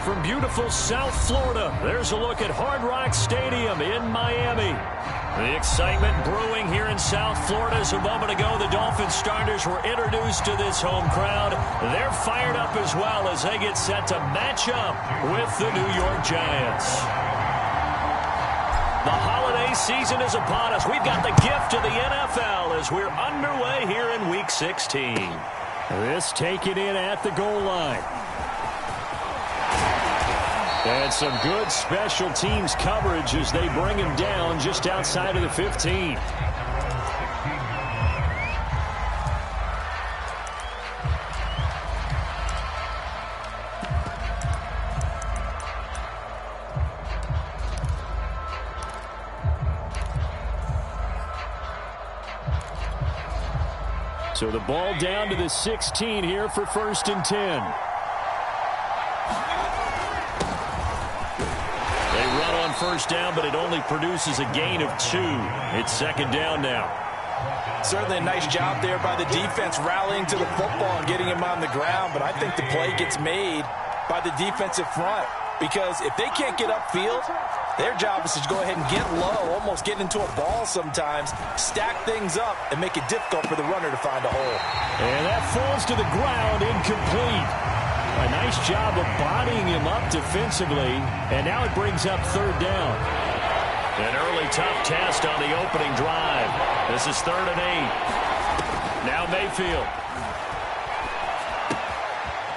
from beautiful South Florida. There's a look at Hard Rock Stadium in Miami. The excitement brewing here in South Florida. As a moment ago, the Dolphins starters were introduced to this home crowd. They're fired up as well as they get set to match up with the New York Giants. The holiday season is upon us. We've got the gift of the NFL as we're underway here in Week 16. This taken in at the goal line. And some good special teams coverage as they bring him down just outside of the 15. So the ball down to the 16 here for 1st and 10. First down, but it only produces a gain of 2. It's 2nd down now. Certainly a nice job there by the defense rallying to the football and getting him on the ground, but I think the play gets made by the defensive front because if they can't get upfield, their job is to go ahead and get low, almost get into a ball sometimes, stack things up, and make it difficult for the runner to find a hole. And that falls to the ground, incomplete. A nice job of bodying him up defensively, and now it brings up 3rd down. An early tough test on the opening drive. This is 3rd and 8. Now Mayfield.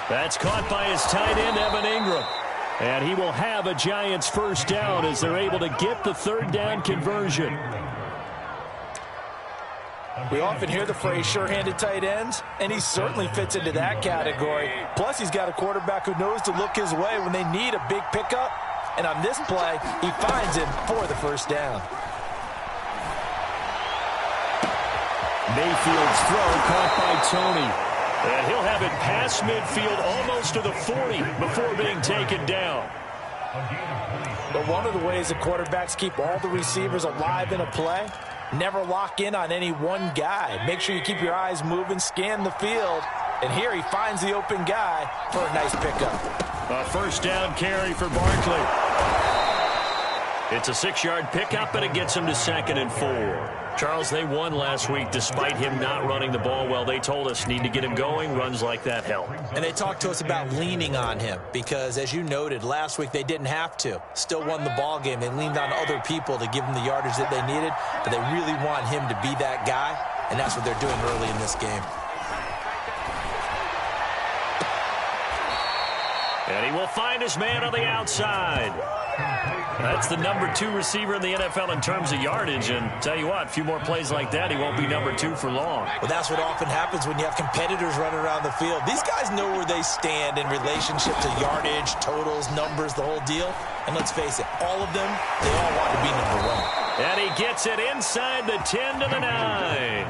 That's caught by his tight end, Evan Ingram. And he will have a Giants 1st down as they're able to get the 3rd down conversion. We often hear the phrase sure-handed tight ends, and he certainly fits into that category. Plus, he's got a quarterback who knows to look his way when they need a big pickup. And on this play, he finds him for the 1st down. Mayfield's throw caught by Tony. And he'll have it past midfield almost to the 40 before being taken down. But one of the ways that quarterbacks keep all the receivers alive in a play, never lock in on any one guy. Make sure you keep your eyes moving, scan the field. And here he finds the open guy for a nice pickup. A 1st down carry for Barkley. It's a 6-yard pickup, and it gets him to 2nd and 4. Charles, they won last week despite him not running the ball well. They told us need to get him going. Runs like that help. And they talked to us about leaning on him because, as you noted, last week they didn't have to. Still won the ball game. They leaned on other people to give them the yardage that they needed, but they really want him to be that guy, and that's what they're doing early in this game. And he will find his man on the outside. That's the number 2 receiver in the NFL in terms of yardage. And tell you what, a few more plays like that, he won't be number 2 for long. Well, that's what often happens when you have competitors running around the field. These guys know where they stand in relationship to yardage, totals, numbers, the whole deal. And let's face it, all of them, they all want to be number 1. And he gets it inside the 10 to the 9.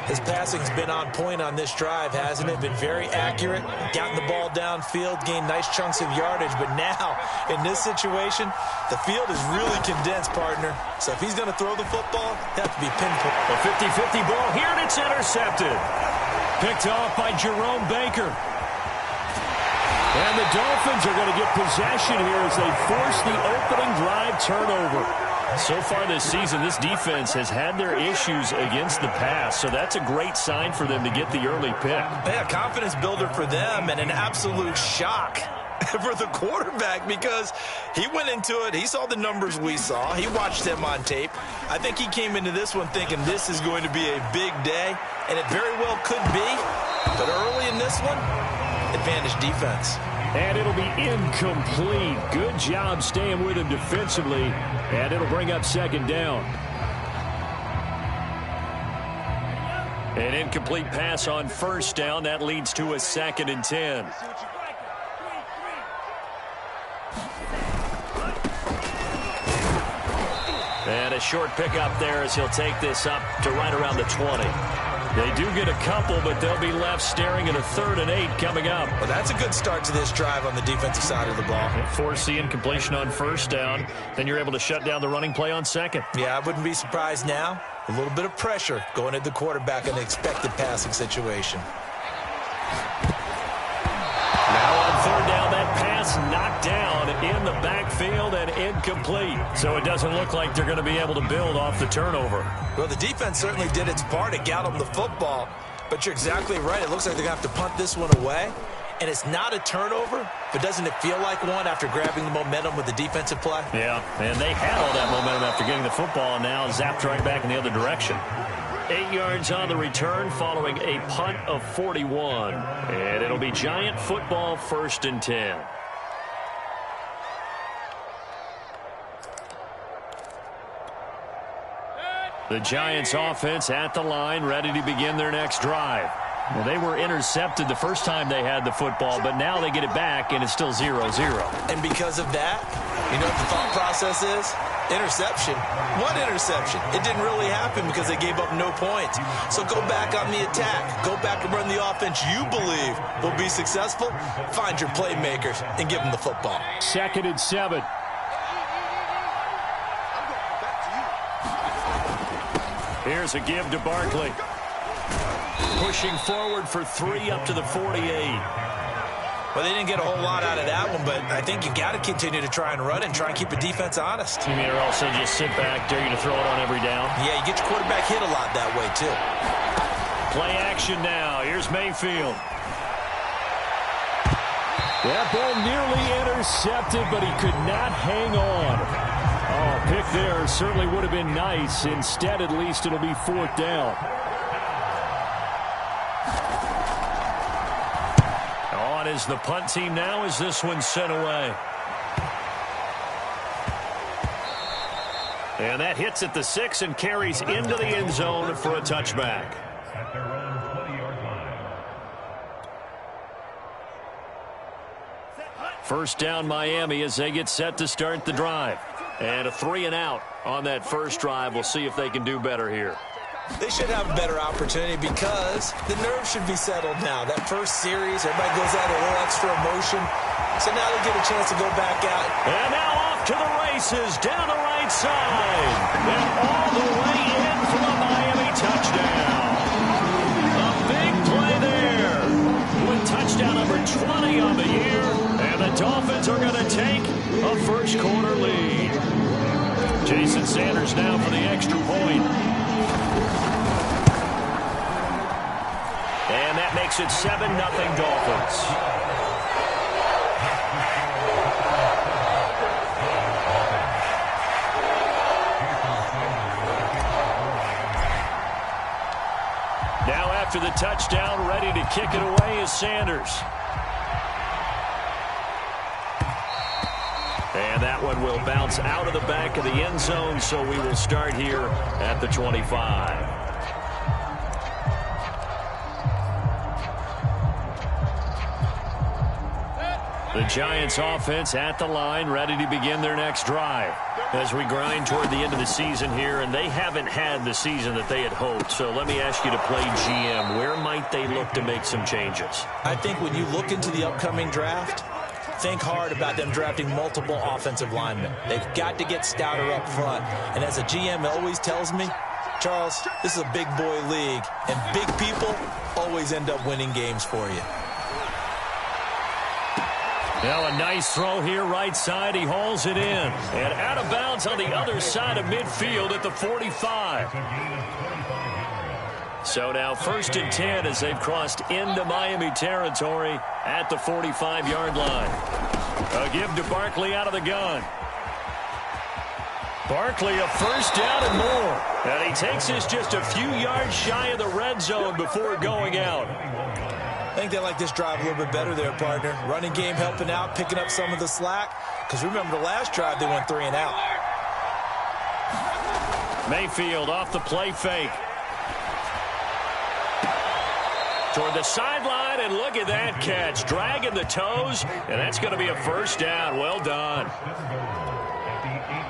His passing's been on point on this drive, hasn't it? Been very accurate, gotten the ball downfield, gained nice chunks of yardage. But now, in this situation, the field is really condensed, partner. So if he's going to throw the football, it has to be pinpoint. A 50-50 ball here, and it's intercepted. Picked off by Jerome Baker. And the Dolphins are going to get possession here as they force the opening drive turnover. So far this season, this defense has had their issues against the pass, so that's a great sign for them to get the early pick. Yeah, confidence builder for them and an absolute shock for the quarterback because he went into it. He saw the numbers we saw. He watched them on tape. I think he came into this one thinking this is going to be a big day, and it very well could be. But early in this one, advantage defense. And it'll be incomplete. Good job staying with him defensively. And it'll bring up 2nd down. An incomplete pass on 1st down. That leads to a 2nd and 10. And a short pickup there as he'll take this up to right around the 20. They do get a couple, but they'll be left staring at a 3rd and 8 coming up. Well, that's a good start to this drive on the defensive side of the ball. Force the incompletion on 1st down. Then you're able to shut down the running play on 2nd. Yeah, I wouldn't be surprised now. A little bit of pressure going at the quarterback in an expected passing situation. Now on 3rd down, that pass pass knocked down in the backfield and incomplete. So it doesn't look like they're going to be able to build off the turnover. Well, the defense certainly did its part to get them the football. But you're exactly right. It looks like they're going to have to punt this one away. And it's not a turnover, but doesn't it feel like one after grabbing the momentum with the defensive play? Yeah, and they had all that momentum after getting the football, and now zapped right back in the other direction. 8 yards on the return following a punt of 41. And it'll be Giant football, 1st and 10. The Giants offense at the line, ready to begin their next drive. Well, they were intercepted the first time they had the football, but now they get it back, and it's still 0-0. And because of that, you know what the thought process is? Interception. What interception? It didn't really happen because they gave up no points. So go back on the attack. Go back and run the offense you believe will be successful. Find your playmakers and give them the football. 2nd and 7. Here's a give to Barkley. Pushing forward for 3 up to the 48. Well, they didn't get a whole lot out of that one, but I think you got to continue to try and run it and try and keep the defense honest. You mean, or also just sit back, dare you to throw it on every down? Yeah, you get your quarterback hit a lot that way, too. Play action now. Here's Mayfield. That ball nearly intercepted, but he could not hang on. Oh, pick there certainly would have been nice. Instead, at least, it'll be 4th down. On is the punt team now as this one's sent away. And that hits at the 6 and carries into the end zone for a touchback. First down Miami as they get set to start the drive. And a 3 and out on that first drive. We'll see if they can do better here. They should have a better opportunity because the nerves should be settled now. That first series, everybody goes out a little extra emotion. So now they get a chance to go back out. And now off to the races down the right side. And all the way in for a Miami touchdown. A big play there. With touchdown number 20 on the year. And the Dolphins are going to take a first quarter lead. Jason Sanders now for the extra point. And that makes it 7-0 Dolphins. Now after the touchdown, ready to kick it away is Sanders. And that one will bounce out of the back of the end zone, so we will start here at the 25. The Giants offense at the line, ready to begin their next drive. As we grind toward the end of the season here, and they haven't had the season that they had hoped. So let me ask you to play GM. Where might they look to make some changes? I think when you look into the upcoming draft, think hard about them drafting multiple offensive linemen. They've got to get stouter up front. And as a GM always tells me, Charles, this is a big boy league, and big people always end up winning games for you. Now a nice throw here right side. He hauls it in. And out of bounds on the other side of midfield at the 45. So now 1st and 10 as they've crossed into Miami territory at the 45-yard line. A give to Barkley out of the gun. Barkley a first down and more. And he takes this just a few yards shy of the red zone before going out. I think they like this drive a little bit better there, partner. Running game helping out, picking up some of the slack. Because remember the last drive, they went 3 and out. Mayfield off the play fake. Toward the sideline, and look at that catch. Dragging the toes, and that's going to be a first down. Well done.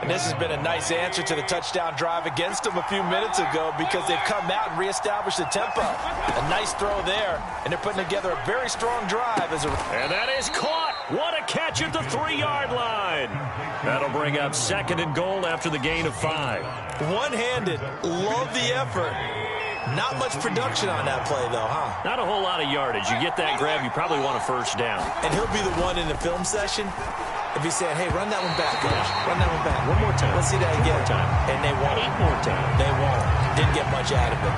And this has been a nice answer to the touchdown drive against them a few minutes ago because they've come out and reestablished the tempo. A nice throw there, and they're putting together a very strong drive. And that is caught. What a catch at the 3-yard line. That'll bring up 2nd and goal after the gain of 5. One-handed. Love the effort. Not much production on that play, though, huh? Not a whole lot of yardage. You get that grab, you probably want a first down. And he'll be the one in the film session if he's saying, hey, run that one back, coach. Run that one back. One more time. Let's see that again. One more time. And they won't. 8 more times. They won't. Didn't get much out of it.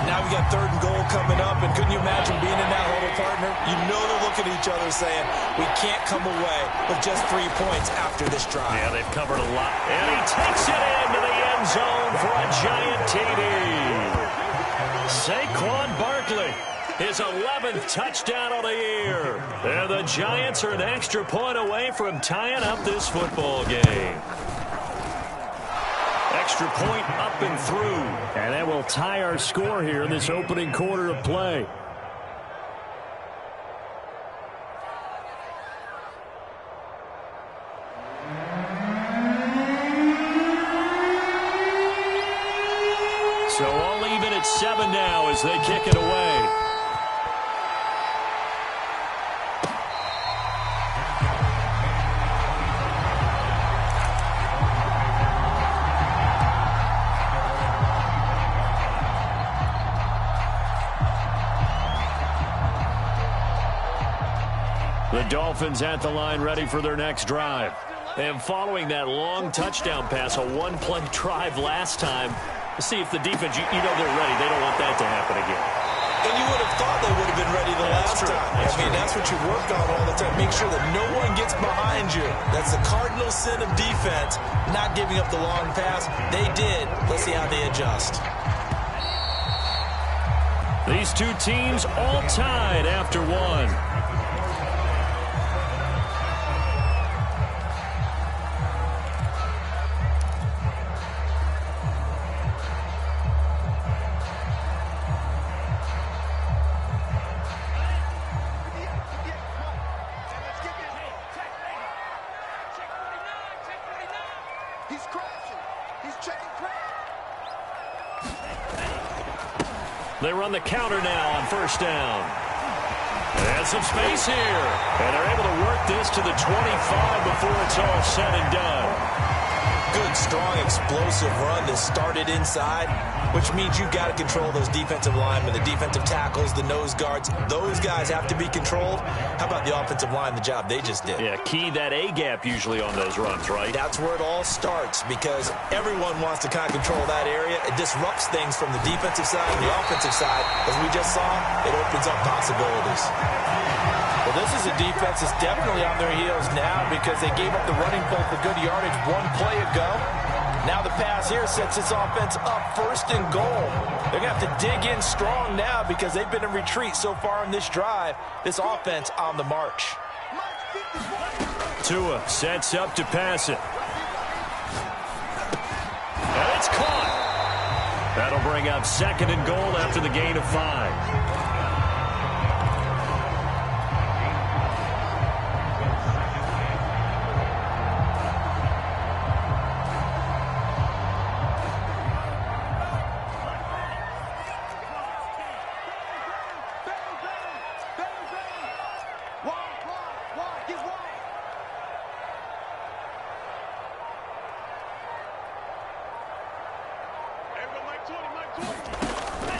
Now we got 3rd and goal coming up, and couldn't you imagine being in that huddle, partner? You know they're looking at each other saying, we can't come away with just 3 points after this drive. Yeah, they've covered a lot. And he takes it into the end zone for a giant TD. Saquon Barkley, his 11th touchdown of the year. And the Giants are an extra point away from tying up this football game. Extra point up and through. And that will tie our score here in this opening quarter of play. So all even at 7 now as they kick it away. The Dolphins at the line ready for their next drive. And following that long touchdown pass, a one-play drive last time, see if the defense, you know they're ready. They don't want that to happen again. And you would have thought they would have been ready the last time. That's what you work on all the time. Make sure that no one gets behind you. That's the cardinal sin of defense, not giving up the long pass. They did. Let's see how they adjust. These two teams all tied after one. They run the counter now on first down. And some space here. And they're able to work this to the 25 before it's all said and done. Good, strong, explosive run that started inside, which means you've got to control those defensive linemen, the defensive tackles, the nose guards. Those guys have to be controlled. How about the offensive line, the job they just did? Yeah, key that A-gap usually on those runs, right? That's where it all starts because everyone wants to kind of control that area. It disrupts things from the defensive side and the offensive side. As we just saw, it opens up possibilities. Well, this is a defense that's definitely on their heels now because they gave up the running play for good yardage one play ago. Now the pass here sets this offense up 1st and goal. They're going to have to dig in strong now because they've been in retreat so far in this drive. This offense on the march. Tua sets up to pass it. And it's caught. That'll bring up 2nd and goal after the gain of 5.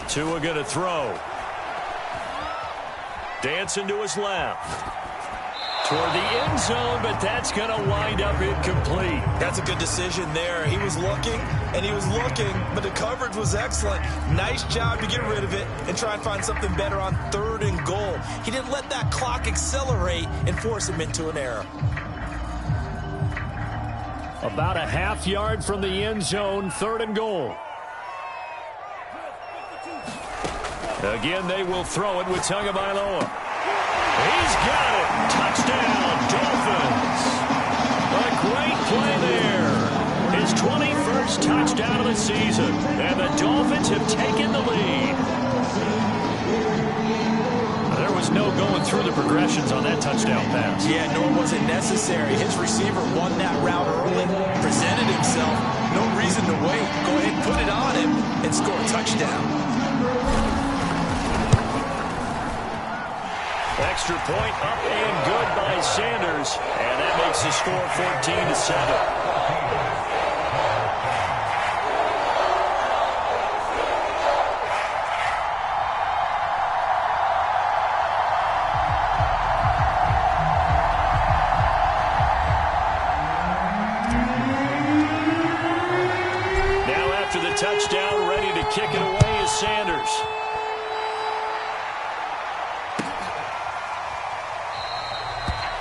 Tua going to throw. Dancing to his left. Toward the end zone, but that's going to wind up incomplete. That's a good decision there. He was looking, and he was looking, but the coverage was excellent. Nice job to get rid of it and try and find something better on 3rd and goal. He didn't let that clock accelerate and force him into an error. About a half yard from the end zone, 3rd and goal. Again, they will throw it with Tagovailoa. He's got it. Touchdown, Dolphins. A great play there. His 21st touchdown of the season. And the Dolphins have taken the lead. There was no going through the progressions on that touchdown pass. Yeah, nor was it necessary. His receiver won that route early, presented himself. No reason to wait. Go ahead and put it on him and score a touchdown. Extra point up and good by Sanders. And that makes the score 14-7.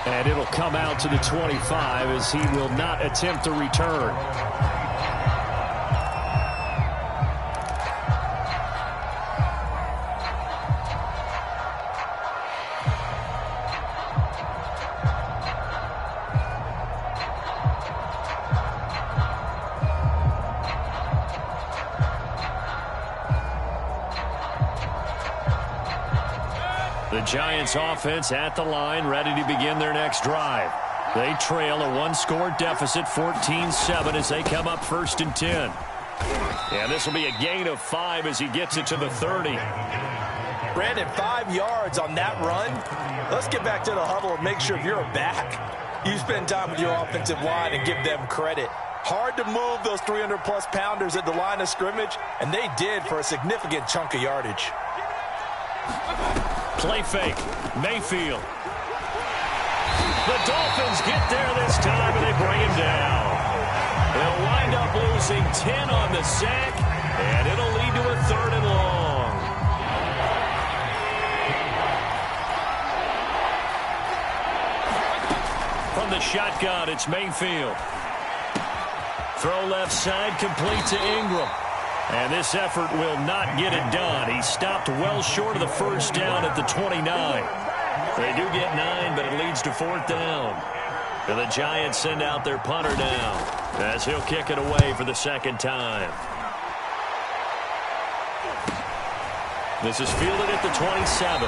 And it'll come out to the 25 as he will not attempt to return. The Giants offense at the line, ready to begin their next drive. They trail a one-score deficit, 14-7, as they come up 1st and 10. And this will be a gain of 5 as he gets it to the 30. Brandon, 5 yards on that run. Let's get back to the huddle and make sure if you're a back, you spend time with your offensive line and give them credit. Hard to move those 300-plus pounders at the line of scrimmage, and they did for a significant chunk of yardage. Play fake. Mayfield. The Dolphins get there this time, and they bring him down. They'll wind up losing 10 on the sack, and it'll lead to a 3rd and long. From the shotgun, it's Mayfield. Throw left side, complete to Ingram. And this effort will not get it done. He stopped well short of the 1st down at the 29. They do get 9, but it leads to 4th down. And the Giants send out their punter now as he'll kick it away for the 2nd time. This is fielded at the 27.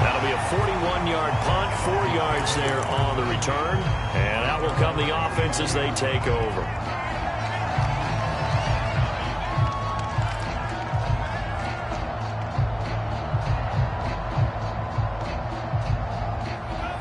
That'll be a 41-yard punt, 4 yards there on the return. And out will come the offense as they take over.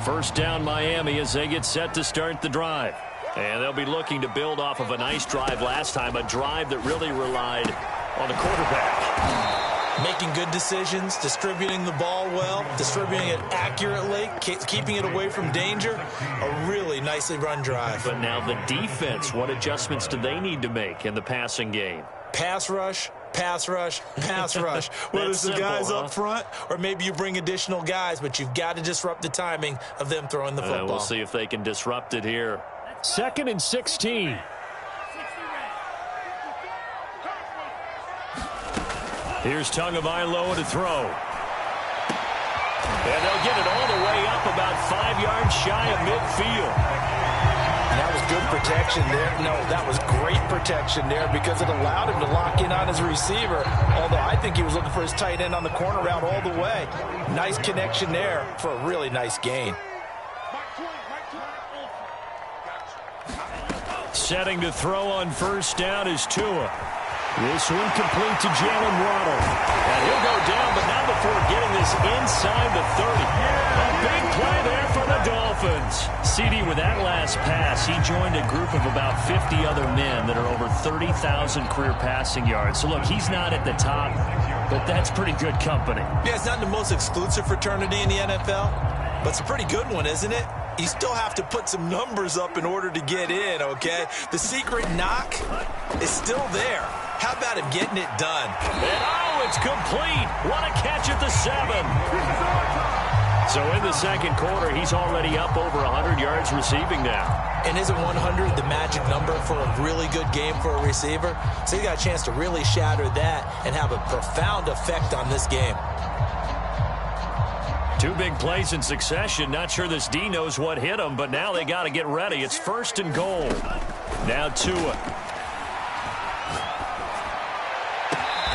First down Miami as they get set to start the drive. And they'll be looking to build off of a nice drive last time, a drive that really relied on the quarterback. Making good decisions, distributing the ball well, distributing it accurately, keeping it away from danger. A really nicely run drive. But now the defense, what adjustments do they need to make in the passing game? Pass rush, pass rush, pass rush. Whether it's the guys up front or maybe you bring additional guys, but you've got to disrupt the timing of them throwing the football. We'll see if they can disrupt it here. 2nd and 16. Here's Tagovailoa to throw. And they'll get it all the way up about 5 yards shy of midfield. And that was good protection there. No, that was great protection there because it allowed him to lock in on his receiver, although I think he was looking for his tight end on the corner route all the way. Nice connection there for a really nice gain. Setting to throw on 1st down is Tua. This one complete to Jalen Waddle. And he'll go down, but not before getting this inside the 30. A big play there for the Dolphins. CD, with that last pass, he joined a group of about 50 other men that are over 30,000 career passing yards. So, look, he's not at the top, but that's pretty good company. Yeah, it's not the most exclusive fraternity in the NFL, but it's a pretty good one, isn't it? You still have to put some numbers up in order to get in, okay? The secret knock is still there. How about him getting it done? And it's complete. What a catch at the 7. So in the 2nd quarter, he's already up over 100 yards receiving now. And isn't 100 the magic number for a really good game for a receiver? So he got a chance to really shatter that and have a profound effect on this game. 2 big plays in succession. Not sure this D knows what hit him, but now they got to get ready. It's 1st and goal. Now Tua.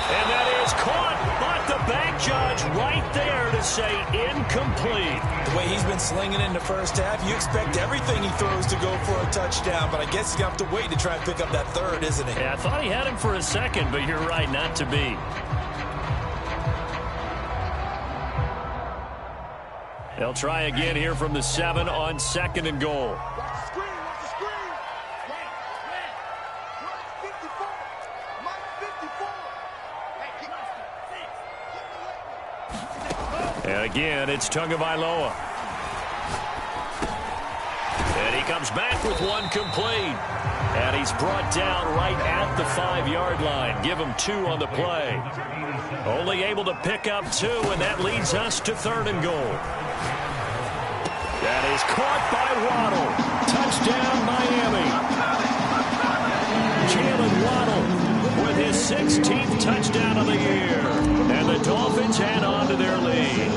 And that is caught, but the back judge right there to say incomplete. The way he's been slinging in the 1st half, you expect everything he throws to go for a touchdown, but I guess he's going to have to wait to try and pick up that 3rd, isn't he? Yeah, I thought he had him for a second, but you're right, not to be. They'll try again here from the 7 on 2nd and goal. And again, it's Tagovailoa. And he comes back with one complete. And he's brought down right at the 5-yard line. Give him 2 on the play. Only able to pick up 2, and that leads us to 3rd and goal. That is caught by Waddle. Touchdown, Miami. Jalen Waddle with his 16th touchdown of the year. And the Dolphins add on to their lead.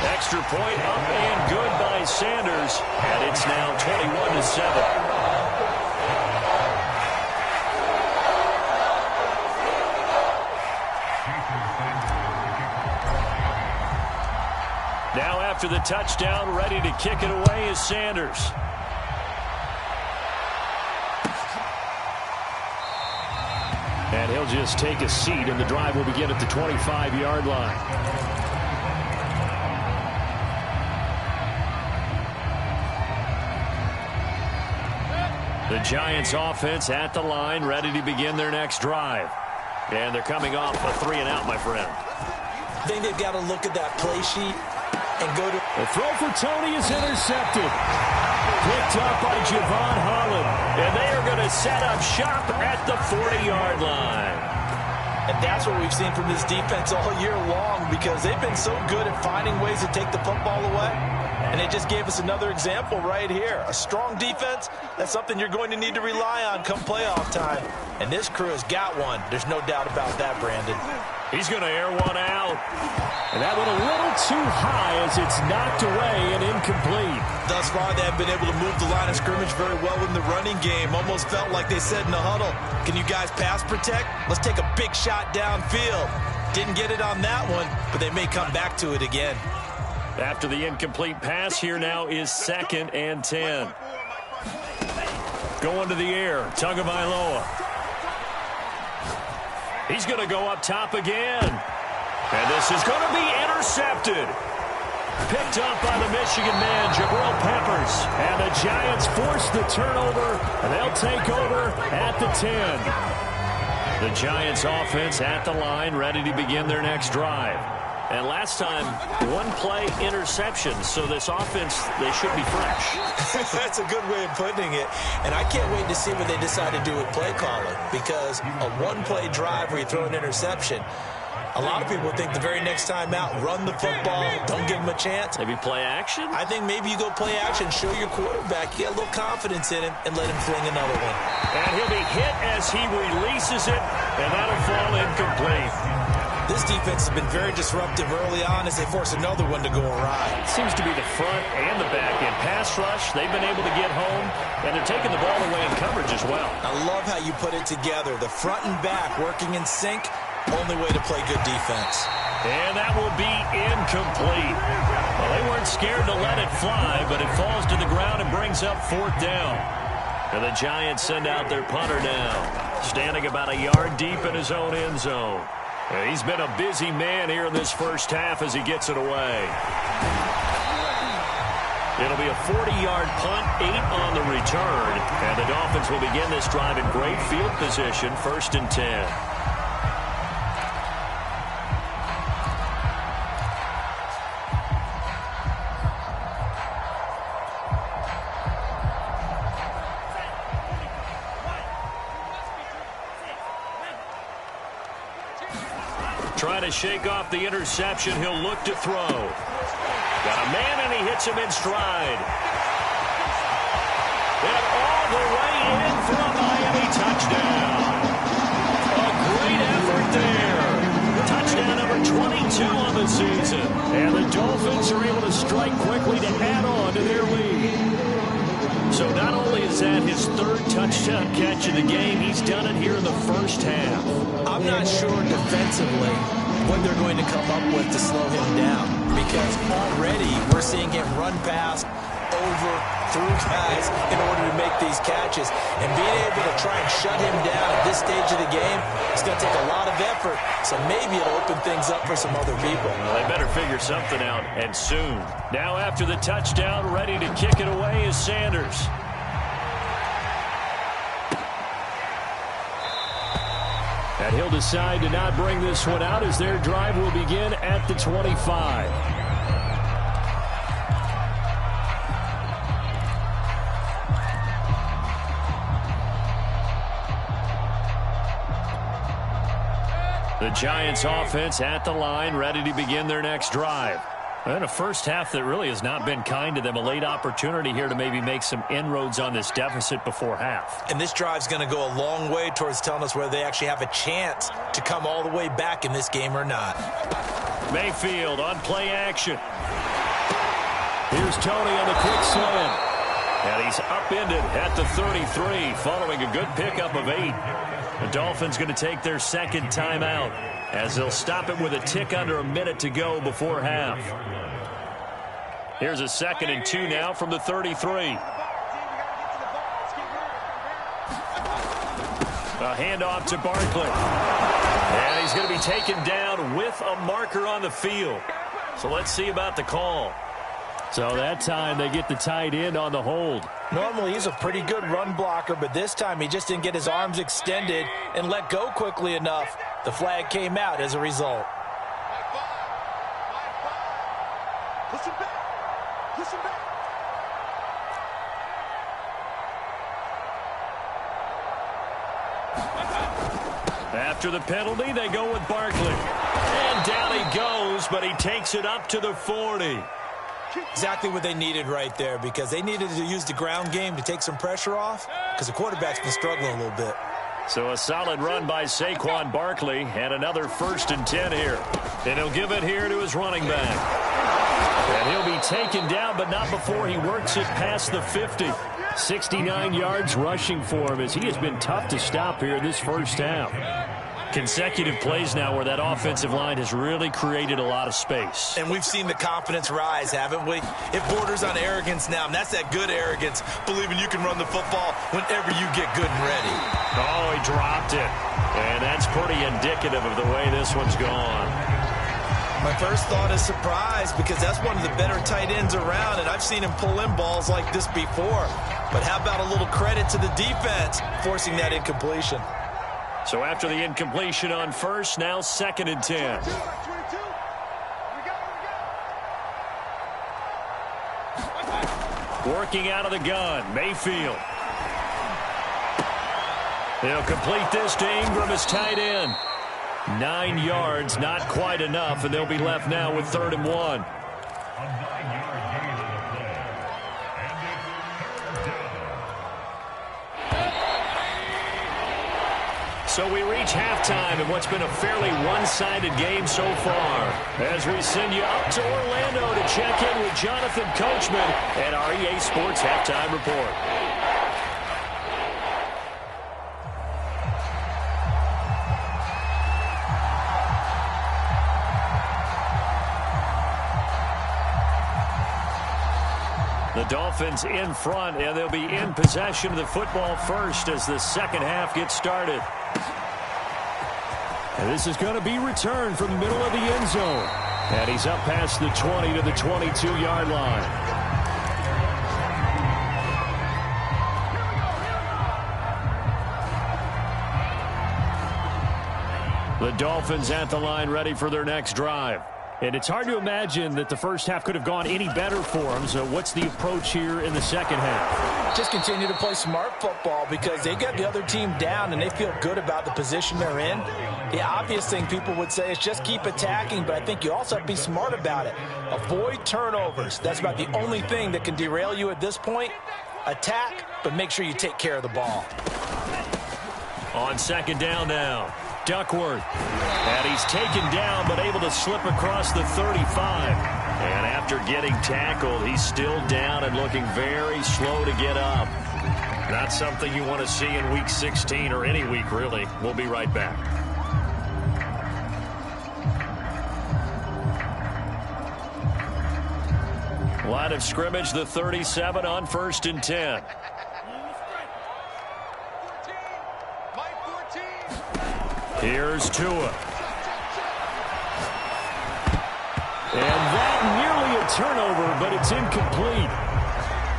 Extra point up and good by Sanders. And it's now 21-7. Now after the touchdown, ready to kick it away is Sanders. And he'll just take a seat, and the drive will begin at the 25-yard line. The Giants offense at the line, ready to begin their next drive. And they're coming off a 3-and-out, my friend. I think they've got to look at that play sheet and go to... The throw for Tony is intercepted. Picked up by Javon Holland. And they are going to set up shop at the 40-yard line. And that's what we've seen from this defense all year long, because they've been so good at finding ways to take the football away. And they just gave us another example right here. A strong defense, that's something you're going to need to rely on come playoff time. And this crew has got one. There's no doubt about that, Brandon. He's going to air one out. And that went a little too high as it's knocked away and incomplete. Thus far, they have been able to move the line of scrimmage very well in the running game. Almost felt like they said in the huddle, can you guys pass protect? Let's take a big shot downfield. Didn't get it on that one, but they may come back to it again. After the incomplete pass, here now is 2nd and 10. Going to the air, Tagovailoa. He's going to go up top again. And this is going to be intercepted. Picked up by the Michigan man, Jabril Peppers. And the Giants force the turnover, and they'll take over at the 10. The Giants offense at the line, ready to begin their next drive. And last time, 1-play interception, so this offense, they should be fresh. That's a good way of putting it. And I can't wait to see what they decide to do with play calling, because a 1-play drive where you throw an interception, a lot of people think the very next time out, run the football, don't give them a chance. Maybe play action? I think maybe you go play action, show your quarterback, you get a little confidence in him, and let him fling another one. And he'll be hit as he releases it, and that'll fall incomplete. This defense has been very disruptive early on as they force another one to go awry. It seems to be the front and the back end. Pass rush, they've been able to get home, and they're taking the ball away in coverage as well. I love how you put it together. The front and back working in sync, only way to play good defense. And that will be incomplete. Well, they weren't scared to let it fly, but it falls to the ground and brings up 4th down. And the Giants send out their punter now, standing about a yard deep in his own end zone. He's been a busy man here in this first half as he gets it away. It'll be a 40-yard punt, 8 on the return. And the Dolphins will begin this drive in great field position, 1st and 10. Trying to shake off the interception. He'll look to throw. Got a man, and he hits him in stride. And all the way in for a Miami touchdown. A great effort there. Touchdown number 22 on the season. And the Dolphins are able to strike quickly to add on to their lead. So not only is that his 3rd touchdown catch of the game, he's done it here in the first half. I'm not sure defensively what they're going to come up with to slow him down, because already we're seeing him run past, over, through guys in order to make these catches. And being able to try and shut him down at this stage of the game, it's going to take a lot of effort, so maybe it'll open things up for some other people. Well, they better figure something out, and soon. Now after the touchdown, ready to kick it away is Sanders. And he'll decide to not bring this one out as their drive will begin at the 25. The Giants offense at the line, ready to begin their next drive. And a first half that really has not been kind to them. A late opportunity here to maybe make some inroads on this deficit before half. And this drive's going to go a long way towards telling us whether they actually have a chance to come all the way back in this game or not. Mayfield on play action. Here's Tony on the quick slant. And he's upended at the 33 following a good pickup of 8. The Dolphins going to take their second timeout as they'll stop it with a tick under a minute to go before half. Here's a 2nd and 2 now from the 33. A handoff to Barkley. And he's going to be taken down with a marker on the field. So let's see about the call. So that time they get the tight end on the hold. Normally he's a pretty good run blocker, but this time he just didn't get his arms extended and let go quickly enough. The flag came out as a result. Push him back. Push him back. After the penalty, they go with Barkley. And down he goes, but he takes it up to the 40. Exactly what they needed right there, because they needed to use the ground game to take some pressure off, because the quarterback's been struggling a little bit. So a solid run by Saquon Barkley, and another 1st and 10 here. And he'll give it here to his running back. And he'll be taken down, but not before he works it past the 50. 69 yards rushing for him, as he has been tough to stop here in this first half. Consecutive plays now where that offensive line has really created a lot of space. And we've seen the confidence rise, haven't we? It borders on arrogance now, and that's that good arrogance, believing you can run the football whenever you get good and ready. Oh, he dropped it. And that's pretty indicative of the way this one's gone. My first thought is surprise, because that's one of the better tight ends around, and I've seen him pull in balls like this before. But how about a little credit to the defense forcing that incompletion? So after the incompletion on first, now 2nd and 10. Working out of the gun, Mayfield. They'll complete this to Ingram as tight end. 9 yards, not quite enough, and they'll be left now with 3rd and 1. So we reach halftime in what's been a fairly one-sided game so far. As we send you up to Orlando to check in with Jonathan Coachman and our EA Sports Halftime Report. The Dolphins in front, and they'll be in possession of the football first as the second half gets started. And this is going to be returned from the middle of the end zone. And he's up past the 20 to the 22-yard line. The Dolphins at the line ready for their next drive. And it's hard to imagine that the first half could have gone any better for them. So what's the approach here in the second half? Just continue to play smart football, because they got the other team down and they feel good about the position they're in. The obvious thing people would say is just keep attacking, but I think you also have to be smart about it. Avoid turnovers. That's about the only thing that can derail you at this point. Attack, but make sure you take care of the ball. On 2nd down now, Duckworth. And he's taken down, but able to slip across the 35. And after getting tackled, he's still down and looking very slow to get up. Not something you want to see in Week 16 or any week, really. We'll be right back. Line of scrimmage, the 37 on 1st and 10. Here's Tua. And that nearly a turnover, but it's incomplete.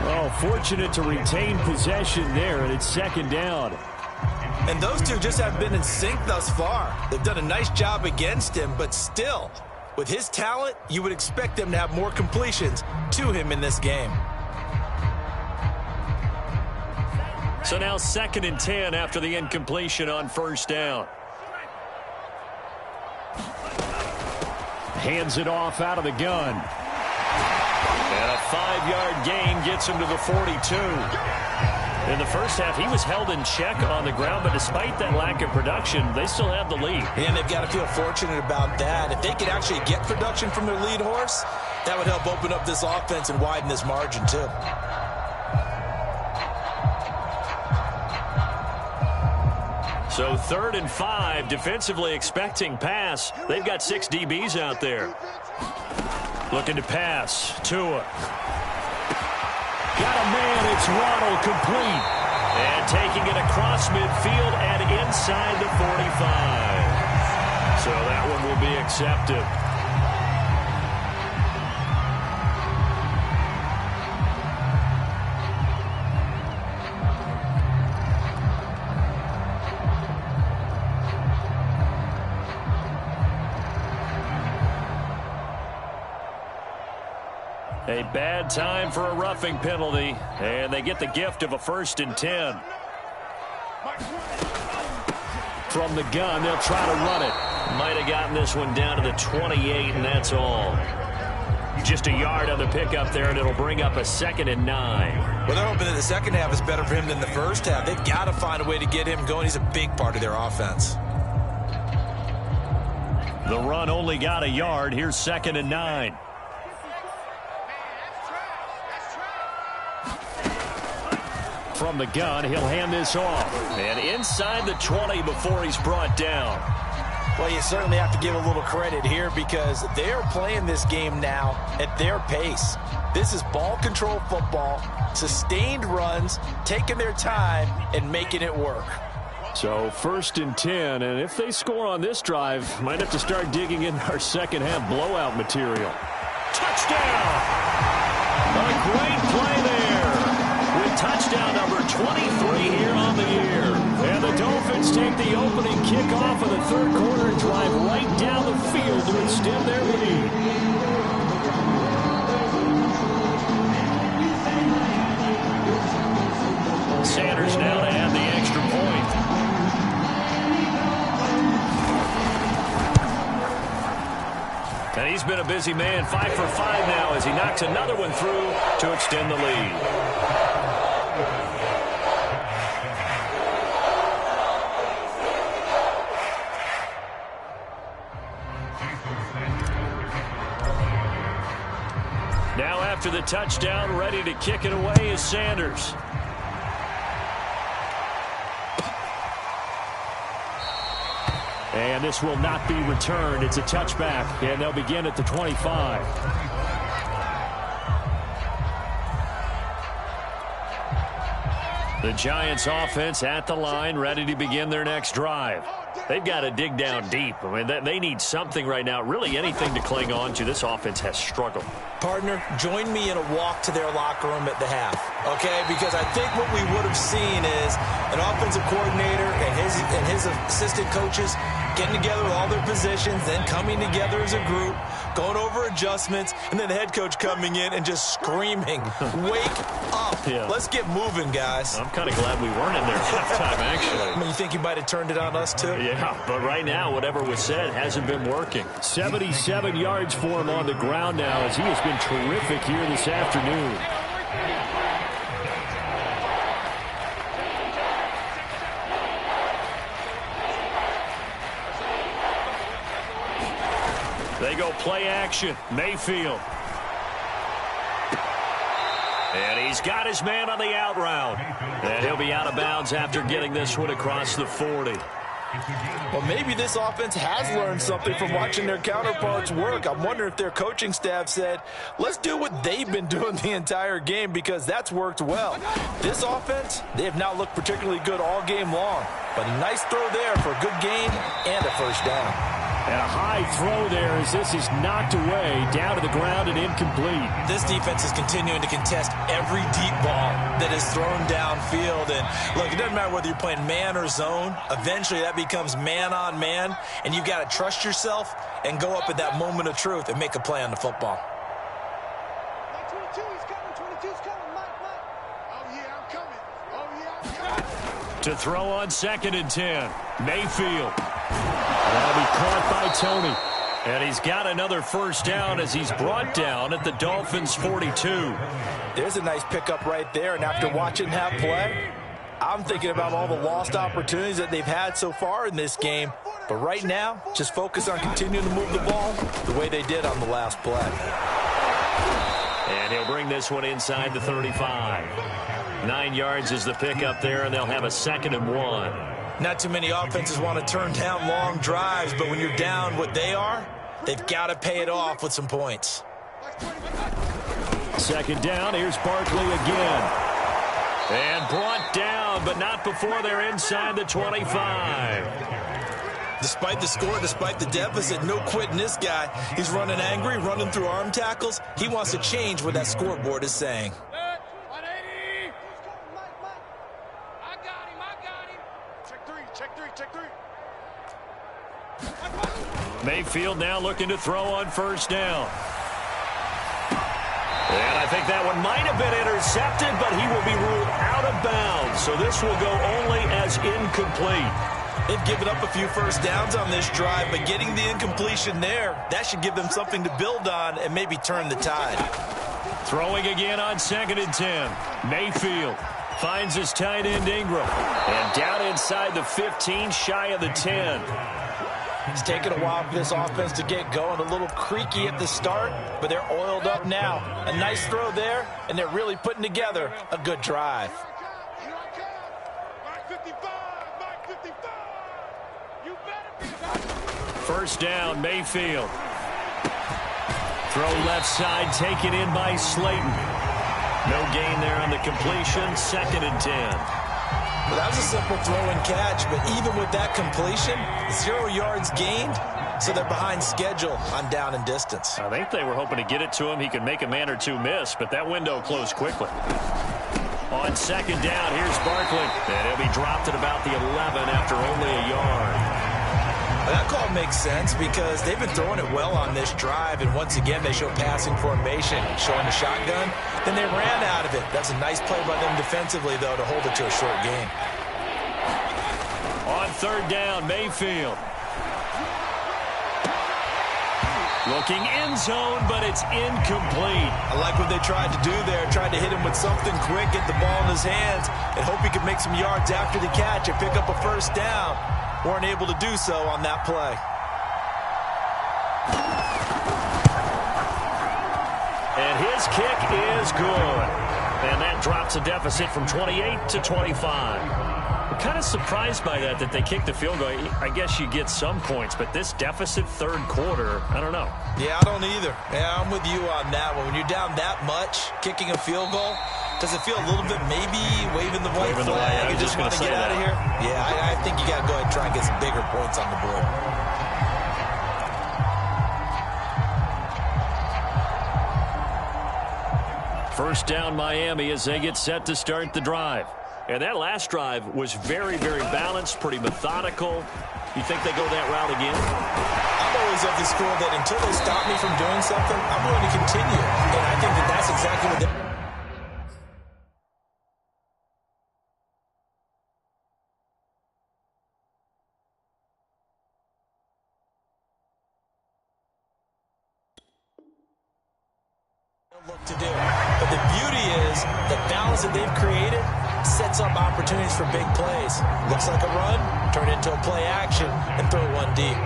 Oh, fortunate to retain possession there, and it's 2nd down. And those two just haven't been in sync thus far. They've done a nice job against him, but still, with his talent, you would expect them to have more completions to him in this game. So now 2nd and 10 after the incompletion on 1st down. Hands it off out of the gun. And a 5-yard gain gets him to the 42. In the first half, he was held in check on the ground, but despite that lack of production, they still have the lead. And they've got to feel fortunate about that. If they could actually get production from their lead horse, that would help open up this offense and widen this margin, too. So 3rd and 5, defensively expecting pass. They've got 6 DBs out there. Looking to pass. Tua. Got a man. It's Waddle, complete. And taking it across midfield and inside the 45. So that one will be accepted. A bad time for a roughing penalty, and they get the gift of a 1st and 10. From the gun, they'll try to run it. Might have gotten this one down to the 28, and that's all. Just a yard on the pickup there, and it'll bring up a 2nd and 9. Well, they're hoping that the second half is better for him than the first half. They've got to find a way to get him going. He's a big part of their offense. The run only got a yard. Here's 2nd and 9. From the gun, he'll hand this off. And inside the 20 before he's brought down. Well, you certainly have to give a little credit here because they're playing this game now at their pace. This is ball control football, sustained runs, taking their time and making it work. So 1st and 10, and if they score on this drive, might have to start digging in our second half blowout material. Touchdown! A great play there. With touchdown number 23 here on the year. And the Dolphins take the opening kickoff of the 3rd quarter and drive right down the field to extend their lead. Sanders now to add the extra point. And he's been a busy man, 5 for 5 now as he knocks another one through to extend the lead. Now after the touchdown, ready to kick it away is Sanders. And this will not be returned. It's a touchback, and they'll begin at the 25. The Giants offense at the line, ready to begin their next drive. They've got to dig down deep. I mean, they need something right now, really anything to cling on to. This offense has struggled. Partner, join me in a walk to their locker room at the half, okay? Because I think what we would have seen is an offensive coordinator and his assistant coaches getting together with all their positions, then coming together as a group, going over adjustments, and then the head coach coming in and just screaming, wake up. Yeah. Let's get moving, guys. I'm kind of glad we weren't in there at halftime, actually. I mean, you think you might have turned it on us, too? Yeah, but right now, whatever was said hasn't been working. 77 yards for him on the ground now as he has been terrific here this afternoon. They go play action. Mayfield. And he's got his man on the out route. And he'll be out of bounds after getting this one across the 40. Well, maybe this offense has learned something from watching their counterparts work. I'm wondering if their coaching staff said, let's do what they've been doing the entire game because that's worked well. This offense, they have not looked particularly good all game long. But a nice throw there for a good gain and a 1st down. And a high throw there as this is knocked away, down to the ground and incomplete. This defense is continuing to contest every deep ball that is thrown downfield. And look, it doesn't matter whether you're playing man or zone. Eventually that becomes man on man, and you've got to trust yourself and go up at that moment of truth and make a play on the football. 22, he's coming. 22's coming. Mike. Oh, yeah, I'm coming. Oh, yeah, I'm coming. To throw on 2nd and 10. Mayfield. That'll be caught by Tony. And he's got another first down as he's brought down at the Dolphins' 42. There's a nice pickup right there, and after watching that play, I'm thinking about all the lost opportunities that they've had so far in this game. But right now, just focus on continuing to move the ball the way they did on the last play. And he'll bring this one inside the 35. 9 yards is the pickup there, and they'll have a 2nd and 1. Not too many offenses want to turn down long drives, but when you're down what they are, they've got to pay it off with some points. 2nd down, here's Barkley again. And brought down, but not before they're inside the 25. Despite the score, despite the deficit, no quitting this guy. He's running angry, running through arm tackles. He wants to change what that scoreboard is saying. Mayfield now looking to throw on first down. And I think that one might have been intercepted, but he will be ruled out of bounds. So this will go only as incomplete. They've given up a few first downs on this drive, but getting the incompletion there, that should give them something to build on and maybe turn the tide. Throwing again on 2nd and 10. Mayfield finds his tight end Ingram. And down inside the 15, shy of the 10. It's taken a while for this offense to get going. A little creaky at the start, but they're oiled up now. A nice throw there, and they're really putting together a good drive. First down, Mayfield. Throw left side, taken in by Slayton. No gain there on the completion, 2nd and 10. Well, that was a simple throw and catch, but even with that completion, 0 yards gained, so they're behind schedule on down and distance. I think they were hoping to get it to him. He could make a man or two miss, but that window closed quickly. On 2nd down, here's Barkley. And he'll be dropped at about the 11 after only a yard. That call makes sense because they've been throwing it well on this drive, and once again they show passing formation, showing the shotgun. Then they ran out of it. That's a nice play by them defensively, though, to hold it to a short game. On 3rd down, Mayfield. Looking end zone, but it's incomplete. I like what they tried to do there. Tried to hit him with something quick, get the ball in his hands, and hope he could make some yards after the catch and pick up a first down. Weren't able to do so on that play. And his kick is good. And that drops a deficit from 28 to 25. I'm kind of surprised by that they kicked the field goal. I guess you get some points, but this deficit 3rd quarter, I don't know. Yeah, I don't either. Yeah, I'm with you on that one. When you're down that much, kicking a field goal, does it feel a little bit maybe waving the white flag? You just want to get out of here? Yeah, I think you got to go ahead and try and get some bigger points on the board. First down, Miami, as they get set to start the drive. And that last drive was very, very balanced, pretty methodical. You think they go that route again? I'm always of the school that until they stop me from doing something, I'm going to continue. And I think that that's exactly what they... look to do. But the beauty is the balance that they've created sets up opportunities for big plays. Looks like a run, turn into a play action, and throw one deep.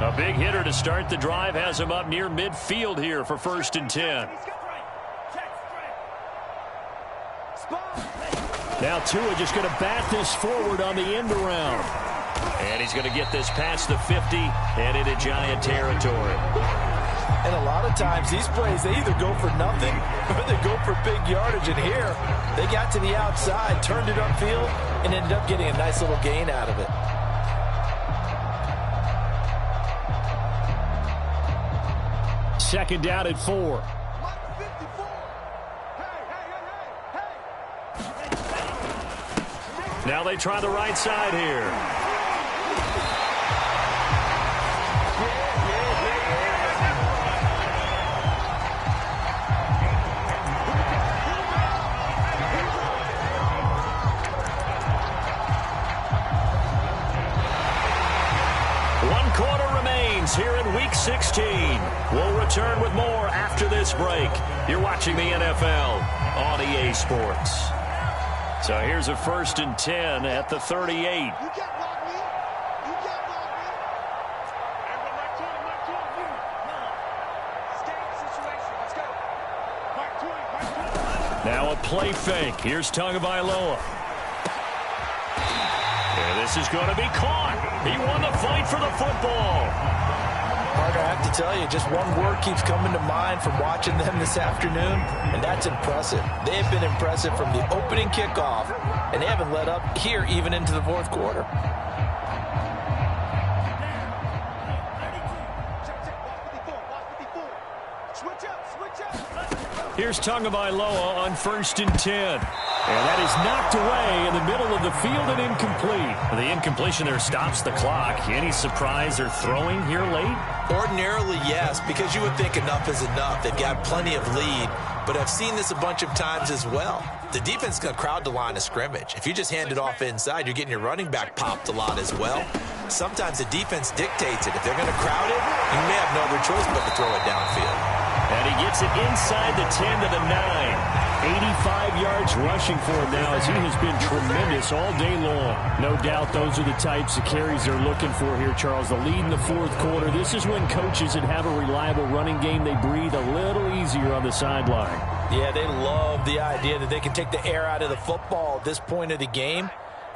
A big hitter to start the drive has him up near midfield here for 1st and 10. Now Tua just going to bat this forward on the end around. And he's going to get this past the 50 and into Giant territory. And a lot of times these plays, they either go for nothing or they go for big yardage. And here, they got to the outside, turned it upfield, and ended up getting a nice little gain out of it. Second down at 4. Now they try the right side here. begins here in Week 16. We'll return with more after this break. You're watching the NFL on EA Sports. So here's a 1st and 10 at the 38. You can't block me. You can't block me. Stay in situation. Let's go. Mark 20. Now a play fake. Here's Tagovailoa. And this is going to be caught. He won the fight for the football. Parker, I have to tell you, just one word keeps coming to mind from watching them this afternoon, and that's impressive. They have been impressive from the opening kickoff, and they haven't let up here even into the 4th quarter. Here's Tagovailoa on 1st and 10. And that is knocked away in the middle of the field and incomplete. The incompletion there stops the clock. Any surprise they're throwing here late? Ordinarily, yes, because you would think enough is enough. They've got plenty of lead, but I've seen this a bunch of times as well. The defense is going to crowd the line of scrimmage. If you just hand it off inside, you're getting your running back popped a lot as well. Sometimes the defense dictates it. If they're going to crowd it, you may have no other choice but to throw it downfield. And he gets it inside the 10 to the 9. 85 yards rushing for him now as he has been tremendous all day long. No doubt those are the types of carries they're looking for here, Charles. The lead in the 4th quarter. This is when coaches that have a reliable running game, they breathe a little easier on the sideline. Yeah, they love the idea that they can take the air out of the football at this point of the game.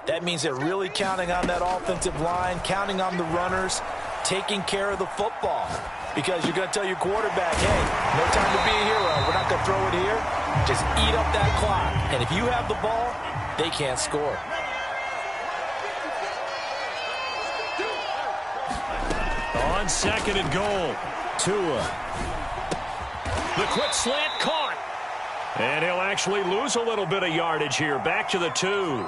That means they're really counting on that offensive line, counting on the runners, taking care of the football. Because you're going to tell your quarterback, hey, no time to be a hero. We're not going to throw it here. Just eat up that clock. And if you have the ball, they can't score. On 2nd and goal, Tua. The quick slant caught. And he'll actually lose a little bit of yardage here. Back to the 2.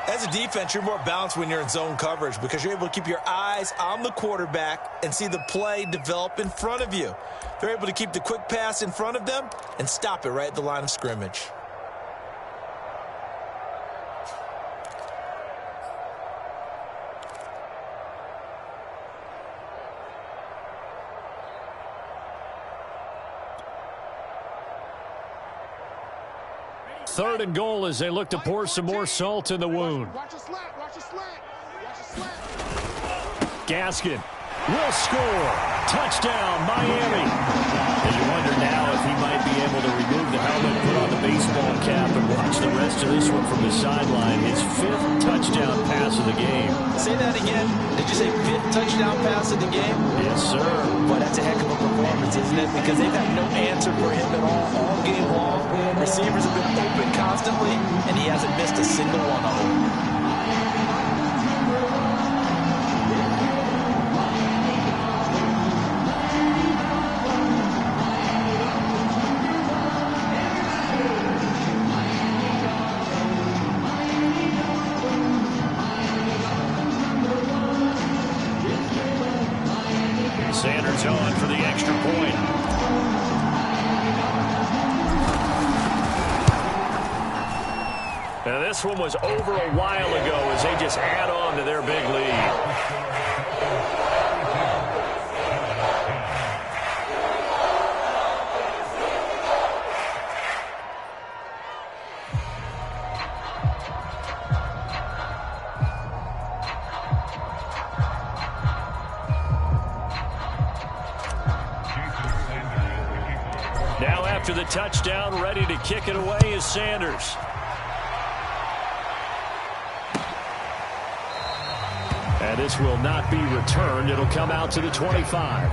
As a defense, you're more balanced when you're in zone coverage because you're able to keep your eyes on the quarterback and see the play develop in front of you. They're able to keep the quick pass in front of them and stop it right at the line of scrimmage. Third and goal as they look to pour some more salt in the wound. Watch a slant. Watch a slant. Watch a slant. Gaskin will score. Touchdown, Miami. And you wonder now if he might be able to remove the helmet, put on the baseball cap, and watch the rest of this one from the sideline. His 5th touchdown pass of the game. Say that again. Did you say 5th touchdown pass of the game? Yes, sir. Boy, that's a heck of a performance, isn't it? Because they've had no answer for him at all game long. Receivers have been open constantly, and he hasn't missed a single one of them. Sanders on for the extra point. Now this one was over a while ago as they just add on to their big lead. Now after the touchdown, ready to kick it away is Sanders. And this will not be returned. It'll come out to the 25.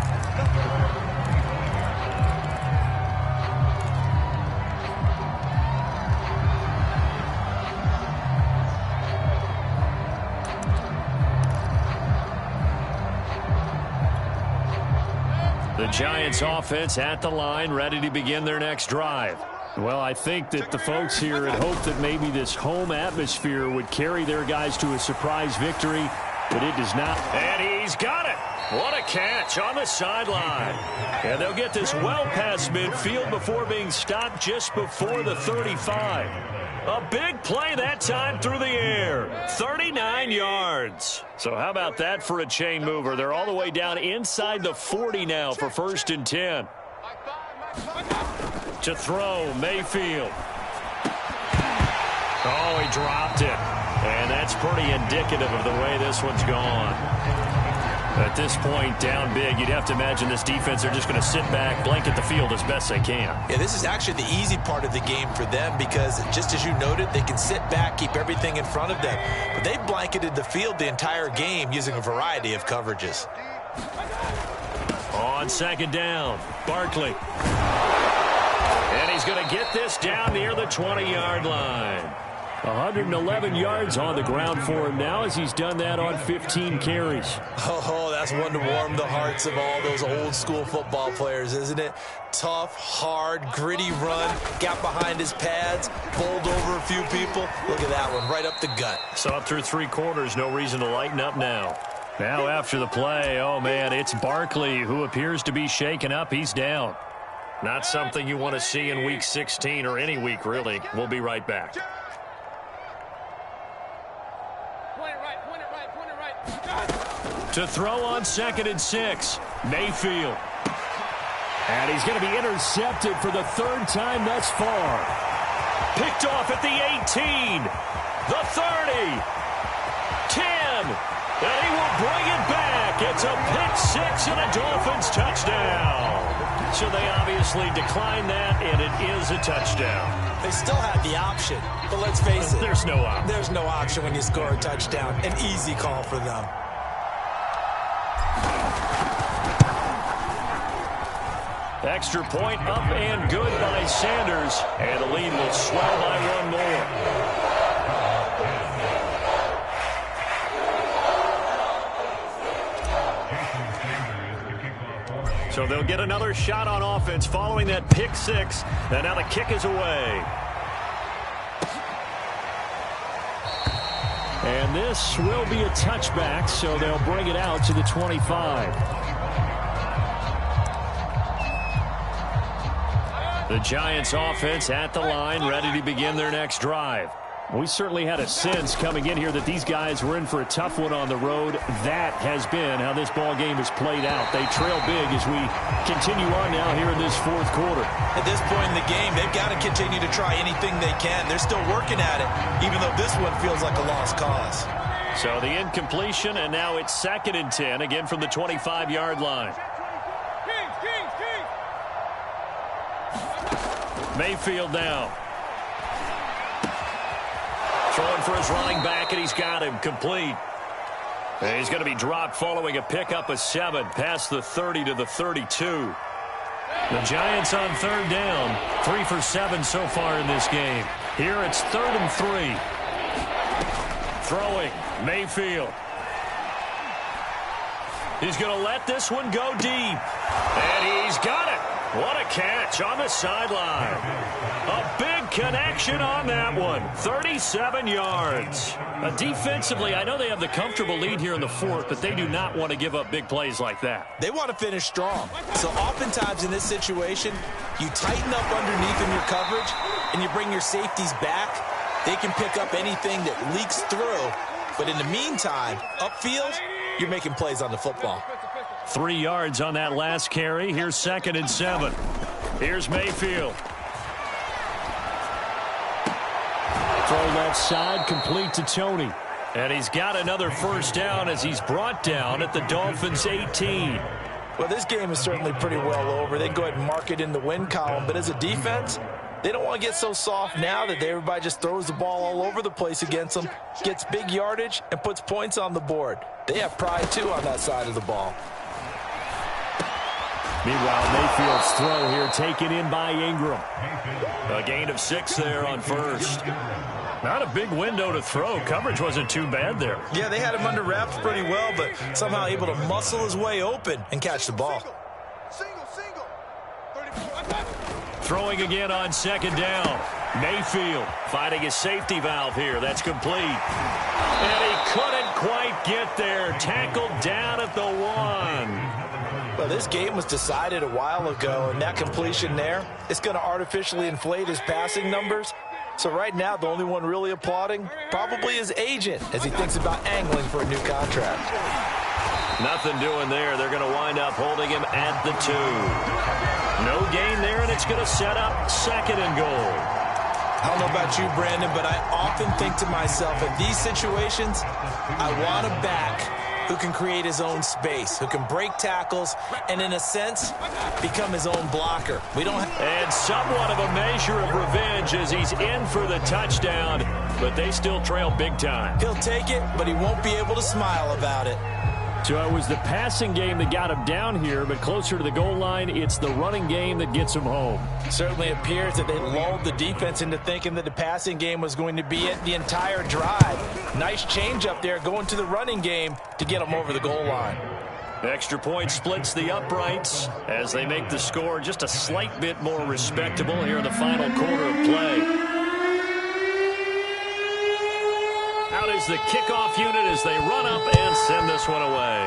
The Giants offense at the line, ready to begin their next drive. Well, I think that the folks here had hoped that maybe this home atmosphere would carry their guys to a surprise victory, but it does not. And he's got it. What a catch on the sideline. And they'll get this well past midfield before being stopped just before the 35. A big play that time through the air. 39 yards. So how about that for a chain mover? They're all the way down inside the 40 now for 1st and 10. To throw, Mayfield. Oh, he dropped it. And that's pretty indicative of the way this one's gone. At this point, down big, you'd have to imagine this defense are just going to sit back, blanket the field as best they can. Yeah, this is actually the easy part of the game for them because, just as you noted, they can sit back, keep everything in front of them. But they blanketed the field the entire game using a variety of coverages. On 2nd down, Barkley. And he's going to get this down near the 20-yard line. 111 yards on the ground for him now as he's done that on 15 carries. Oh, that's one to warm the hearts of all those old-school football players, isn't it? Tough, hard, gritty run, got behind his pads, bowled over a few people. Look at that one, right up the gut. So up through 3 quarters, no reason to lighten up now. Now after the play, oh, man, it's Barkley who appears to be shaken up. He's down. Not something you want to see in Week 16 or any week, really. We'll be right back. To throw on 2nd and 6, Mayfield. And he's going to be intercepted for the 3rd time thus far. Picked off at the 18, the 30, 10, and he will bring it back. It's a pick 6 and a Dolphins touchdown. So they obviously declined that, and it is a touchdown. They still have the option, but let's face it. There's no option. There's no option when you score a touchdown. An easy call for them. Extra point up and good by Sanders. And the lead will swell by 1 more. So they'll get another shot on offense following that pick 6. And now the kick is away. And this will be a touchback, so they'll bring it out to the 25. The Giants offense at the line, ready to begin their next drive. We certainly had a sense coming in here that these guys were in for a tough one on the road. That has been how this ball game has played out. They trail big as we continue on now here in this 4th quarter. At this point in the game, they've got to continue to try anything they can. They're still working at it, even though this one feels like a lost cause. So the incompletion, and now it's 2nd and 10, again from the 25-yard line. Mayfield now. Throwing for his running back, and he's got him complete. And he's going to be dropped following a pickup of 7 past the 30 to the 32. The Giants on 3rd down. 3 for 7 so far in this game. Here it's 3rd and 3. Throwing, Mayfield. He's going to let this one go deep. And he's got it. What a catch on the sideline. A big connection on that one. 37 yards. Defensively, I know they have the comfortable lead here in the 4th, but they do not want to give up big plays like that. They want to finish strong. So oftentimes in this situation, you tighten up underneath in your coverage, and you bring your safeties back. They can pick up anything that leaks through. But in the meantime, upfield, you're making plays on the football. 3 yards on that last carry. Here's 2nd and 7. Here's Mayfield. Throw left side, complete to Tony. And he's got another 1st down as he's brought down at the Dolphins' 18. Well, this game is certainly pretty well over. They can go ahead and mark it in the win column. But as a defense, they don't want to get so soft now that everybody just throws the ball all over the place against them, gets big yardage, and puts points on the board. They have pride, too, on that side of the ball. Meanwhile, Mayfield's throw here taken in by Ingram. A gain of 6 there on 1st. Not a big window to throw. Coverage wasn't too bad there. Yeah, they had him under wraps pretty well, but somehow able to muscle his way open and catch the ball. Single. Throwing again on 2nd down. Mayfield finding his safety valve here. That's complete. And he couldn't quite get there. Tackled down at the 1. Well, this game was decided a while ago, and that completion there, it's going to artificially inflate his passing numbers. So right now, the only one really applauding probably his agent as he thinks about angling for a new contract. Nothing doing there. They're going to wind up holding him at the 2. No gain there, and it's going to set up 2nd and goal. I don't know about you, Brandon, but I often think to myself, in these situations, I want a back who can create his own space, who can break tackles, and in a sense, become his own blocker. And somewhat of a measure of revenge as he's in for the touchdown, but they still trail big time. He'll take it, but he won't be able to smile about it. So it was the passing game that got him down here, but closer to the goal line, it's the running game that gets him home. Certainly appears that they lulled the defense into thinking that the passing game was going to be it the entire drive. Nice change up there going to the running game to get him over the goal line. Extra point splits the uprights as they make the score just a slight bit more respectable here in the final quarter of play. Out is the kickoff unit as they run up and send this one away.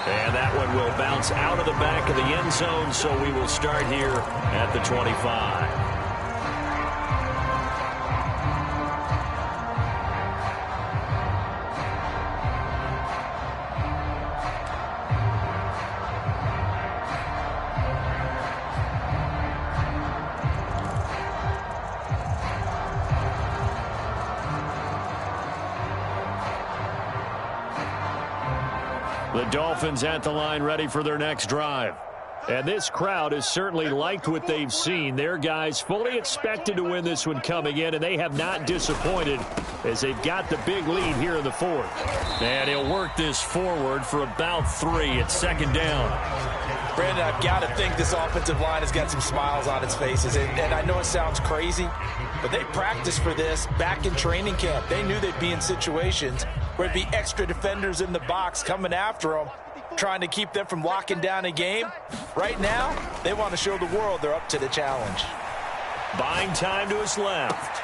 And that one will bounce out of the back of the end zone, so we will start here at the 25. The Dolphins at the line ready for their next drive. And this crowd has certainly liked what they've seen. Their guys fully expected to win this one coming in, and they have not disappointed as they've got the big lead here in the 4th. And he'll work this forward for about 3. It's 2nd down. Brandon, I've got to think this offensive line has got some smiles on its faces. And I know it sounds crazy, but they practiced for this back in training camp. They knew they'd be in situations where it'd be extra defenders in the box coming after them, trying to keep them from locking down a game. Right now, they want to show the world they're up to the challenge. Buying time to his left.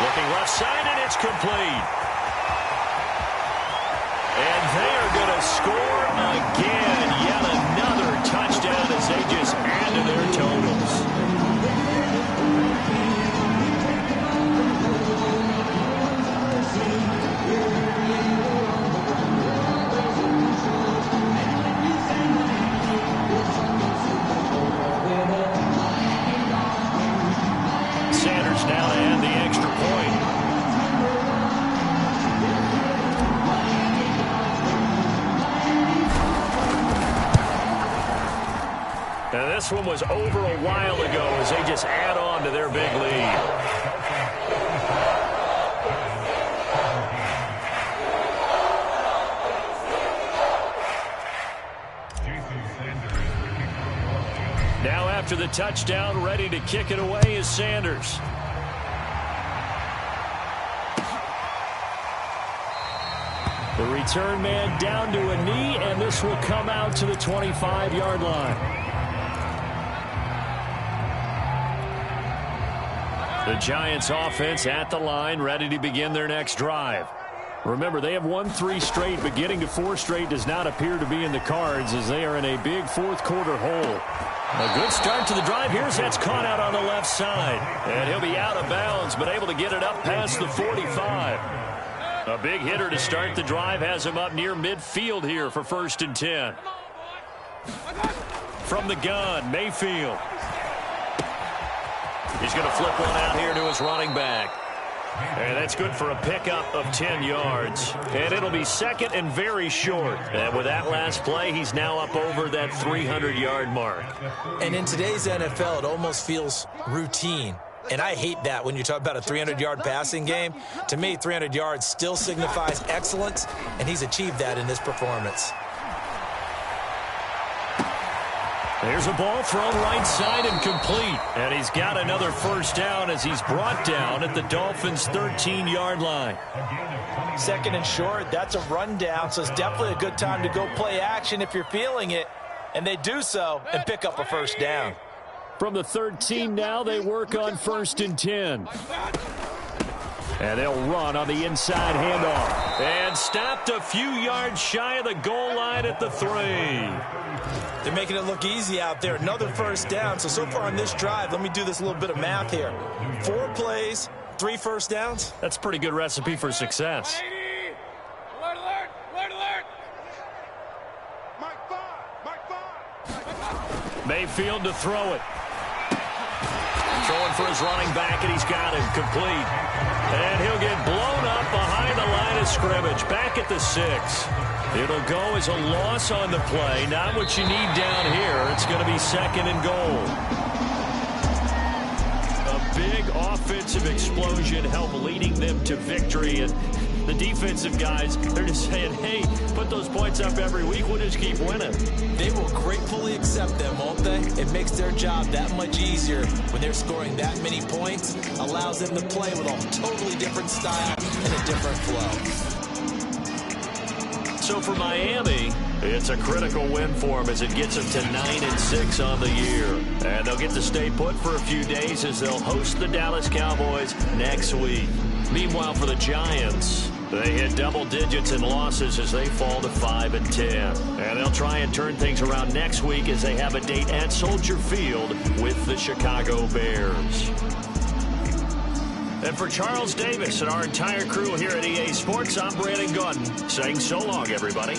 Looking left side, and it's complete. And they are going to score again. Yet another touchdown as they just add to their totals. Sanders now to add the extra point. Now this one was over a while ago as they just add on to their big lead. Now after the touchdown, ready to kick it away is Sanders. The return man down to a knee, and this will come out to the 25-yard line. The Giants offense at the line, ready to begin their next drive. Remember, they have won 3 straight, but getting to 4 straight does not appear to be in the cards as they are in a big 4th quarter hole. A good start to the drive. Here's that's caught out on the left side. And he'll be out of bounds, but able to get it up past the 45. A big hitter to start the drive has him up near midfield here for 1st and 10. From the gun, Mayfield. He's going to flip one out here to his running back. And that's good for a pickup of 10 yards. And it'll be 2nd and very short. And with that last play, he's now up over that 300-yard mark. And in today's NFL, it almost feels routine. And I hate that when you talk about a 300-yard passing game. To me, 300 yards still signifies excellence, and he's achieved that in this performance. There's a ball thrown right side and complete. And he's got another 1st down as he's brought down at the Dolphins' 13-yard line. 2nd and short, that's a rundown, so it's definitely a good time to go play action if you're feeling it. And they do so and pick up a 1st down. From the 13 now, they work on 1st and 10. And they'll run on the inside handoff. And stopped a few yards shy of the goal line at the 3. They're making it look easy out there. Another first down. So far on this drive, let me do this little bit of math here. 4 plays, 3 first downs. That's a pretty good recipe for success. 180. Alert, alert, alert, alert. Mike 5. Mayfield to throw it. Throwing for his running back, and he's got him complete. And he'll get blown up behind the line of scrimmage, back at the 6. It'll go as a loss on the play. Not what you need down here. It's going to be 2nd and goal. A big offensive explosion helped leading them to victory. And the defensive guys, they're just saying, hey, put those points up every week. We'll just keep winning. They will gratefully accept them, won't they? It makes their job that much easier when they're scoring that many points. Allows them to play with a totally different style and a different flow. So for Miami, it's a critical win for them as it gets them to 9-6 on the year. And they'll get to stay put for a few days as they'll host the Dallas Cowboys next week. Meanwhile, for the Giants, they hit double digits in losses as they fall to 5-10. And they'll try and turn things around next week as they have a date at Soldier Field with the Chicago Bears. And for Charles Davis and our entire crew here at EA Sports, I'm Brandon Gordon saying so long, everybody.